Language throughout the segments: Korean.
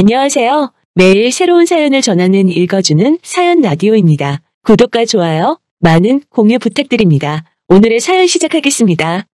안녕하세요. 매일 새로운 사연을 전하는 읽어주는 사연 라디오입니다. 구독과 좋아요, 많은 공유 부탁드립니다. 오늘의 사연 시작하겠습니다.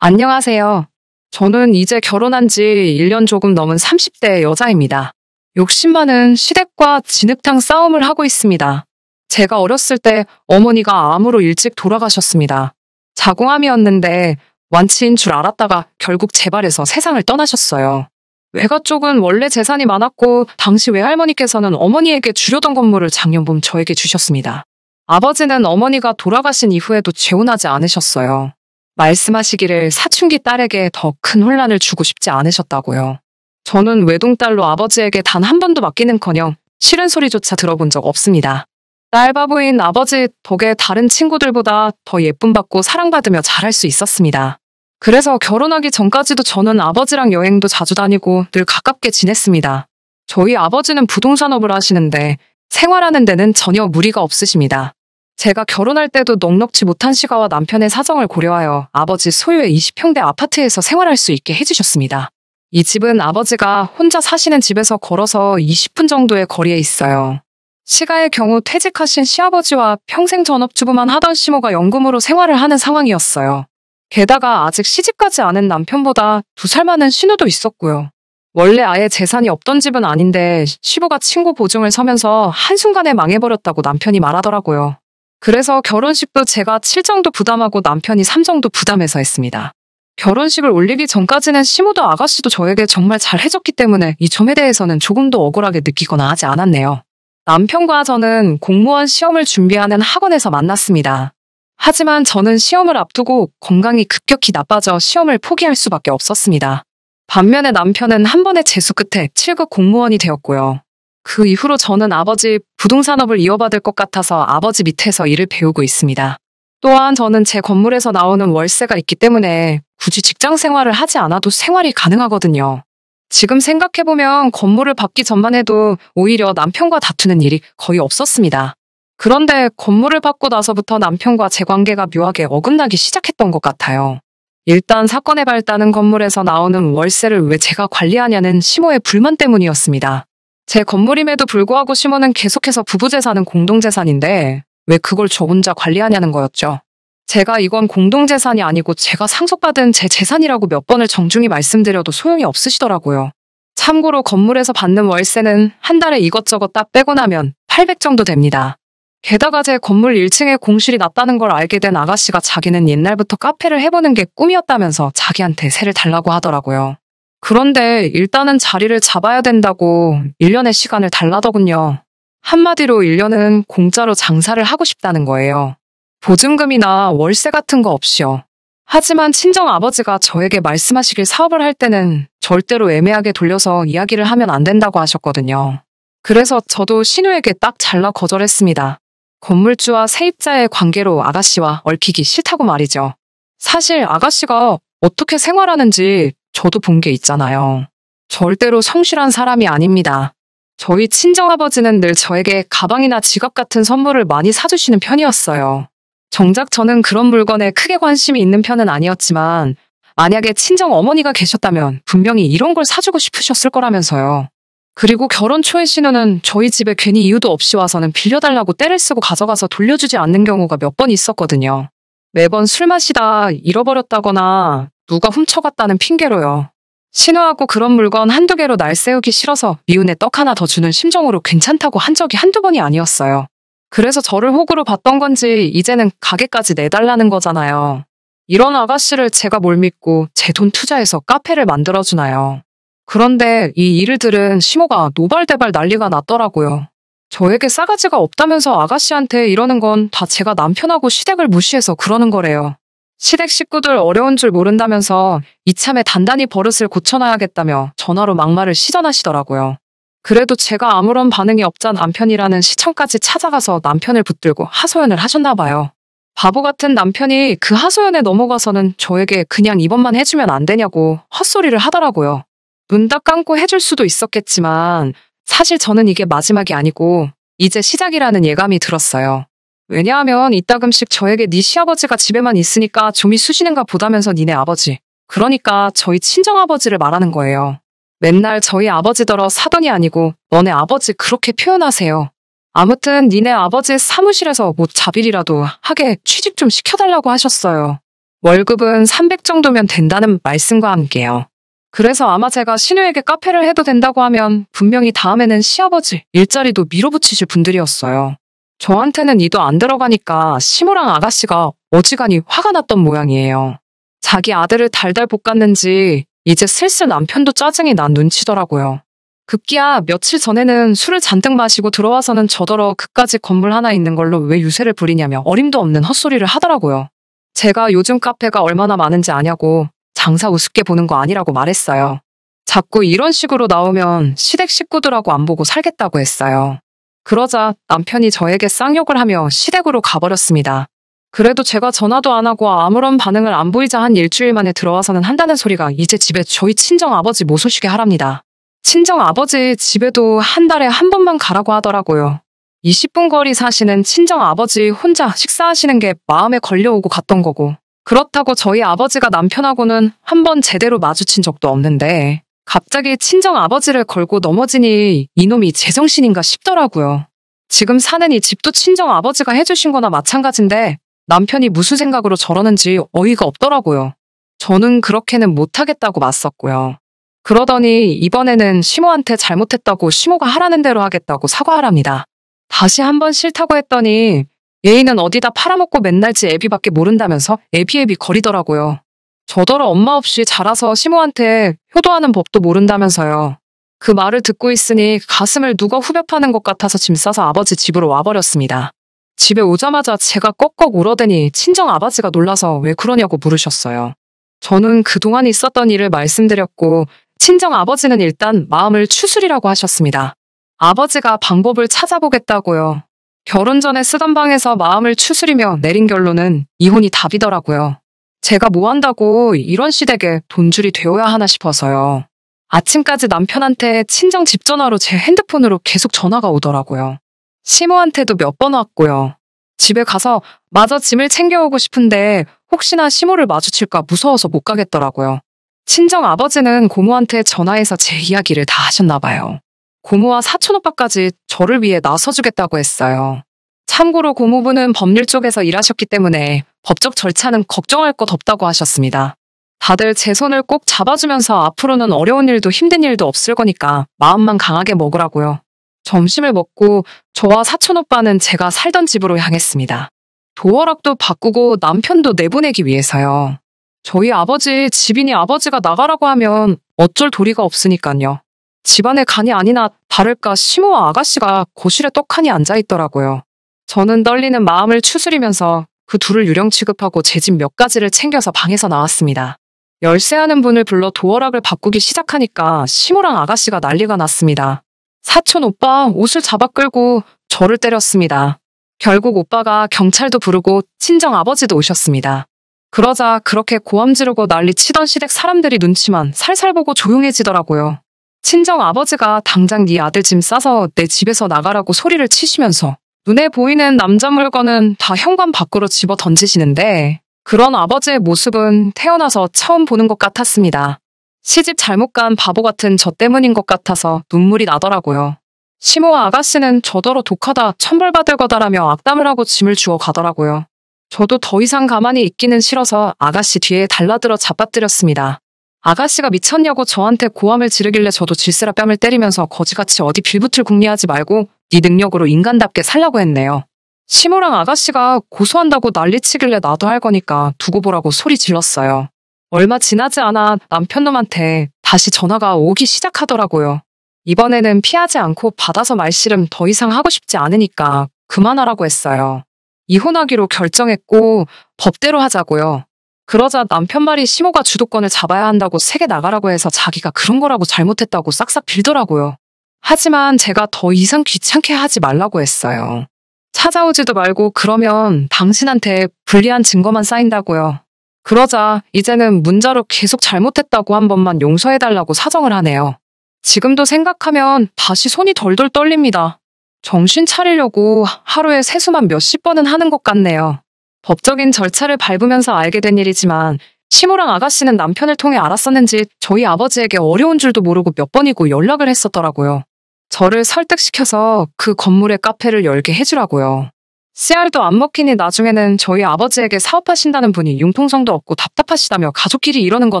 안녕하세요. 저는 이제 결혼한 지 1년 조금 넘은 30대 여자입니다. 욕심 많은 시댁과 진흙탕 싸움을 하고 있습니다. 제가 어렸을 때 어머니가 암으로 일찍 돌아가셨습니다. 자궁암이었는데 완치인 줄 알았다가 결국 재발해서 세상을 떠나셨어요. 외가 쪽은 원래 재산이 많았고 당시 외할머니께서는 어머니에게 주려던 건물을 작년봄 저에게 주셨습니다. 아버지는 어머니가 돌아가신 이후에도 재혼하지 않으셨어요. 말씀하시기를 사춘기 딸에게 더 큰 혼란을 주고 싶지 않으셨다고요. 저는 외동딸로 아버지에게 단 한 번도 맡기는커녕 싫은 소리조차 들어본 적 없습니다. 딸바보인 아버지 덕에 다른 친구들보다 더 예쁨 받고 사랑받으며 자랄 수 있었습니다. 그래서 결혼하기 전까지도 저는 아버지랑 여행도 자주 다니고 늘 가깝게 지냈습니다. 저희 아버지는 부동산업을 하시는데 생활하는 데는 전혀 무리가 없으십니다. 제가 결혼할 때도 넉넉지 못한 시가와 남편의 사정을 고려하여 아버지 소유의 20평대 아파트에서 생활할 수 있게 해주셨습니다. 이 집은 아버지가 혼자 사시는 집에서 걸어서 20분 정도의 거리에 있어요. 시가의 경우 퇴직하신 시아버지와 평생 전업주부만 하던 시모가 연금으로 생활을 하는 상황이었어요. 게다가 아직 시집가지 않은 남편보다 2살 많은 신우도 있었고요. 원래 아예 재산이 없던 집은 아닌데 시부가 친구 보증을 서면서 한순간에 망해버렸다고 남편이 말하더라고요. 그래서 결혼식도 제가 7 정도 부담하고 남편이 3 정도 부담해서 했습니다. 결혼식을 올리기 전까지는 시모도 아가씨도 저에게 정말 잘 해줬기 때문에 이 점에 대해서는 조금도 억울하게 느끼거나 하지 않았네요. 남편과 저는 공무원 시험을 준비하는 학원에서 만났습니다. 하지만 저는 시험을 앞두고 건강이 급격히 나빠져 시험을 포기할 수밖에 없었습니다. 반면에 남편은 한 번의 재수 끝에 7급 공무원이 되었고요. 그 이후로 저는 아버지 부동산업을 이어받을 것 같아서 아버지 밑에서 일을 배우고 있습니다. 또한 저는 제 건물에서 나오는 월세가 있기 때문에 굳이 직장 생활을 하지 않아도 생활이 가능하거든요. 지금 생각해보면 건물을 받기 전만 해도 오히려 남편과 다투는 일이 거의 없었습니다. 그런데 건물을 받고 나서부터 남편과 제 관계가 묘하게 어긋나기 시작했던 것 같아요. 일단 사건의 발단은 건물에서 나오는 월세를 왜 제가 관리하냐는 시모의 불만 때문이었습니다. 제 건물임에도 불구하고 시모는 계속해서 부부재산은 공동재산인데 왜 그걸 저 혼자 관리하냐는 거였죠. 제가 이건 공동재산이 아니고 제가 상속받은 제 재산이라고 몇 번을 정중히 말씀드려도 소용이 없으시더라고요. 참고로 건물에서 받는 월세는 한 달에 이것저것 다 빼고 나면 800 정도 됩니다. 게다가 제 건물 1층에 공실이 났다는 걸 알게 된 아가씨가 자기는 옛날부터 카페를 해보는 게 꿈이었다면서 자기한테 세를 달라고 하더라고요. 그런데 일단은 자리를 잡아야 된다고 1년의 시간을 달라더군요. 한마디로 1년은 공짜로 장사를 하고 싶다는 거예요. 보증금이나 월세 같은 거 없이요. 하지만 친정아버지가 저에게 말씀하시길 사업을 할 때는 절대로 애매하게 돌려서 이야기를 하면 안 된다고 하셨거든요. 그래서 저도 신우에게 딱 잘라 거절했습니다. 건물주와 세입자의 관계로 아가씨와 얽히기 싫다고 말이죠. 사실 아가씨가 어떻게 생활하는지 저도 본 게 있잖아요. 절대로 성실한 사람이 아닙니다. 저희 친정아버지는 늘 저에게 가방이나 지갑 같은 선물을 많이 사주시는 편이었어요. 정작 저는 그런 물건에 크게 관심이 있는 편은 아니었지만 만약에 친정어머니가 계셨다면 분명히 이런 걸 사주고 싶으셨을 거라면서요. 그리고 결혼 초에 신우는 저희 집에 괜히 이유도 없이 와서는 빌려달라고 떼를 쓰고 가져가서 돌려주지 않는 경우가 몇 번 있었거든요. 매번 술 마시다 잃어버렸다거나 누가 훔쳐갔다는 핑계로요. 신우하고 그런 물건 한두 개로 날 세우기 싫어서 미운에 떡 하나 더 주는 심정으로 괜찮다고 한 적이 한두 번이 아니었어요. 그래서 저를 호구로 봤던 건지 이제는 가게까지 내달라는 거잖아요. 이런 아가씨를 제가 뭘 믿고 제 돈 투자해서 카페를 만들어주나요. 그런데 이 일을 들은 시모가 노발대발 난리가 났더라고요. 저에게 싸가지가 없다면서 아가씨한테 이러는 건 다 제가 남편하고 시댁을 무시해서 그러는 거래요. 시댁 식구들 어려운 줄 모른다면서 이참에 단단히 버릇을 고쳐놔야겠다며 전화로 막말을 시전하시더라고요. 그래도 제가 아무런 반응이 없자 남편이라는 시청까지 찾아가서 남편을 붙들고 하소연을 하셨나 봐요. 바보 같은 남편이 그 하소연에 넘어가서는 저에게 그냥 이번만 해주면 안 되냐고 헛소리를 하더라고요. 눈 딱 감고 해줄 수도 있었겠지만 사실 저는 이게 마지막이 아니고 이제 시작이라는 예감이 들었어요. 왜냐하면 이따금씩 저에게 네 시아버지가 집에만 있으니까 좀이 쑤시는가 보다면서 니네 아버지, 그러니까 저희 친정아버지를 말하는 거예요. 맨날 저희 아버지더러 사돈이 아니고 너네 아버지 그렇게 표현하세요. 아무튼 니네 아버지 사무실에서 뭐 자빌이라도 하게 취직 좀 시켜달라고 하셨어요. 월급은 300 정도면 된다는 말씀과 함께요. 그래서 아마 제가 신우에게 카페를 해도 된다고 하면 분명히 다음에는 시아버지 일자리도 밀어붙이실 분들이었어요. 저한테는 이도 안 들어가니까 시모랑 아가씨가 어지간히 화가 났던 모양이에요. 자기 아들을 달달 볶았는지 이제 슬슬 남편도 짜증이 난 눈치더라고요. 급기야 며칠 전에는 술을 잔뜩 마시고 들어와서는 저더러 그까지 건물 하나 있는 걸로 왜 유세를 부리냐며 어림도 없는 헛소리를 하더라고요. 제가 요즘 카페가 얼마나 많은지 아냐고 장사 우습게 보는 거 아니라고 말했어요. 자꾸 이런 식으로 나오면 시댁 식구들하고 안 보고 살겠다고 했어요. 그러자 남편이 저에게 쌍욕을 하며 시댁으로 가버렸습니다. 그래도 제가 전화도 안 하고 아무런 반응을 안 보이자 한 일주일 만에 들어와서는 한다는 소리가 이제 집에 저희 친정아버지 못 오시게 하랍니다. 친정아버지 집에도 한 달에 한 번만 가라고 하더라고요. 20분 거리 사시는 친정아버지 혼자 식사하시는 게 마음에 걸려오고 갔던 거고, 그렇다고 저희 아버지가 남편하고는 한 번 제대로 마주친 적도 없는데 갑자기 친정아버지를 걸고 넘어지니 이놈이 제정신인가 싶더라고요. 지금 사는 이 집도 친정아버지가 해주신 거나 마찬가지인데 남편이 무슨 생각으로 저러는지 어이가 없더라고요. 저는 그렇게는 못하겠다고 맞섰고요. 그러더니 이번에는 시모한테 잘못했다고 시모가 하라는 대로 하겠다고 사과하랍니다. 다시 한번 싫다고 했더니 얘이는 어디다 팔아먹고 맨날 지 애비밖에 모른다면서 애비애비 거리더라고요. 저더러 엄마 없이 자라서 시모한테 효도하는 법도 모른다면서요. 그 말을 듣고 있으니 가슴을 누가 후벼 파는 것 같아서 짐 싸서 아버지 집으로 와버렸습니다. 집에 오자마자 제가 꺽꺽 울어대니 친정아버지가 놀라서 왜 그러냐고 물으셨어요. 저는 그동안 있었던 일을 말씀드렸고 친정아버지는 일단 마음을 추스리라고 하셨습니다. 아버지가 방법을 찾아보겠다고요. 결혼 전에 쓰던 방에서 마음을 추스리며 내린 결론은 이혼이 답이더라고요. 제가 뭐 한다고 이런 시댁에 돈줄이 되어야 하나 싶어서요. 아침까지 남편한테 친정 집 전화로 제 핸드폰으로 계속 전화가 오더라고요. 시모한테도 몇 번 왔고요. 집에 가서 마저 짐을 챙겨오고 싶은데 혹시나 시모를 마주칠까 무서워서 못 가겠더라고요. 친정 아버지는 고모한테 전화해서 제 이야기를 다 하셨나 봐요. 고모와 사촌 오빠까지 저를 위해 나서주겠다고 했어요. 참고로 고모부는 법률 쪽에서 일하셨기 때문에 법적 절차는 걱정할 것 없다고 하셨습니다. 다들 제 손을 꼭 잡아주면서 앞으로는 어려운 일도 힘든 일도 없을 거니까 마음만 강하게 먹으라고요. 점심을 먹고 저와 사촌 오빠는 제가 살던 집으로 향했습니다. 도어락도 바꾸고 남편도 내보내기 위해서요. 저희 아버지 집이니 아버지가 나가라고 하면 어쩔 도리가 없으니까요. 집안에 간이 아니나 다를까 시모와 아가씨가 거실에 떡하니 앉아있더라고요. 저는 떨리는 마음을 추스리면서 그 둘을 유령 취급하고 제 집 몇 가지를 챙겨서 방에서 나왔습니다. 열쇠하는 분을 불러 도어락을 바꾸기 시작하니까 시모랑 아가씨가 난리가 났습니다. 사촌 오빠 옷을 잡아 끌고 저를 때렸습니다. 결국 오빠가 경찰도 부르고 친정 아버지도 오셨습니다. 그러자 그렇게 고함 지르고 난리 치던 시댁 사람들이 눈치만 살살 보고 조용해지더라고요. 친정 아버지가 당장 네 아들 짐 싸서 내 집에서 나가라고 소리를 치시면서 눈에 보이는 남자 물건은 다 현관 밖으로 집어 던지시는데 그런 아버지의 모습은 태어나서 처음 보는 것 같았습니다. 시집 잘못 간 바보 같은 저 때문인 것 같아서 눈물이 나더라고요. 시모와 아가씨는 저더러 독하다 천벌받을 거다라며 악담을 하고 짐을 주워 가더라고요. 저도 더 이상 가만히 있기는 싫어서 아가씨 뒤에 달라들어 잡아뜨렸습니다. 아가씨가 미쳤냐고 저한테 고함을 지르길래 저도 질세라 뺨을 때리면서 거지같이 어디 빌붙을 궁리하지 말고 네 능력으로 인간답게 살라고 했네요. 시모랑 아가씨가 고소한다고 난리치길래 나도 할 거니까 두고 보라고 소리 질렀어요. 얼마 지나지 않아 남편놈한테 다시 전화가 오기 시작하더라고요. 이번에는 피하지 않고 받아서 말씨름 더 이상 하고 싶지 않으니까 그만하라고 했어요. 이혼하기로 결정했고 법대로 하자고요. 그러자 남편 말이 시모가 주도권을 잡아야 한다고 세게 나가라고 해서 자기가 그런 거라고 잘못했다고 싹싹 빌더라고요. 하지만 제가 더 이상 귀찮게 하지 말라고 했어요. 찾아오지도 말고 그러면 당신한테 불리한 증거만 쌓인다고요. 그러자 이제는 문자로 계속 잘못했다고 한 번만 용서해달라고 사정을 하네요. 지금도 생각하면 다시 손이 덜덜 떨립니다. 정신 차리려고 하루에 세수만 몇십 번은 하는 것 같네요. 법적인 절차를 밟으면서 알게 된 일이지만 시무랑 아가씨는 남편을 통해 알았었는지 저희 아버지에게 어려운 줄도 모르고 몇 번이고 연락을 했었더라고요. 저를 설득시켜서 그 건물에 카페를 열게 해주라고요. 씨알도 안 먹히니 나중에는 저희 아버지에게 사업하신다는 분이 융통성도 없고 답답하시다며 가족끼리 이러는 거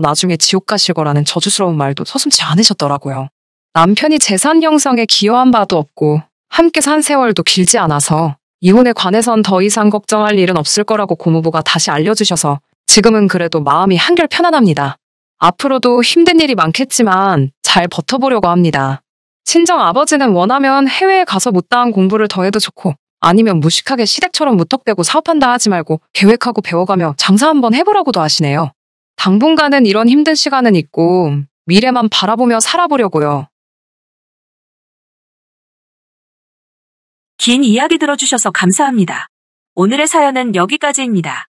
나중에 지옥 가실 거라는 저주스러운 말도 서슴지 않으셨더라고요. 남편이 재산 형성에 기여한 바도 없고 함께 산 세월도 길지 않아서 이혼에 관해선 더 이상 걱정할 일은 없을 거라고 고모부가 다시 알려주셔서 지금은 그래도 마음이 한결 편안합니다. 앞으로도 힘든 일이 많겠지만 잘 버텨보려고 합니다. 친정 아버지는 원하면 해외에 가서 못다한 공부를 더 해도 좋고 아니면 무식하게 시댁처럼 무턱대고 사업한다 하지 말고 계획하고 배워가며 장사 한번 해보라고도 하시네요. 당분간은 이런 힘든 시간은 있고 미래만 바라보며 살아보려고요. 긴 이야기 들어주셔서 감사합니다. 오늘의 사연은 여기까지입니다.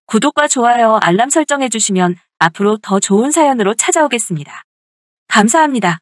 구독과 좋아요, 알람 설정해주시면 앞으로 더 좋은 사연으로 찾아오겠습니다. 감사합니다.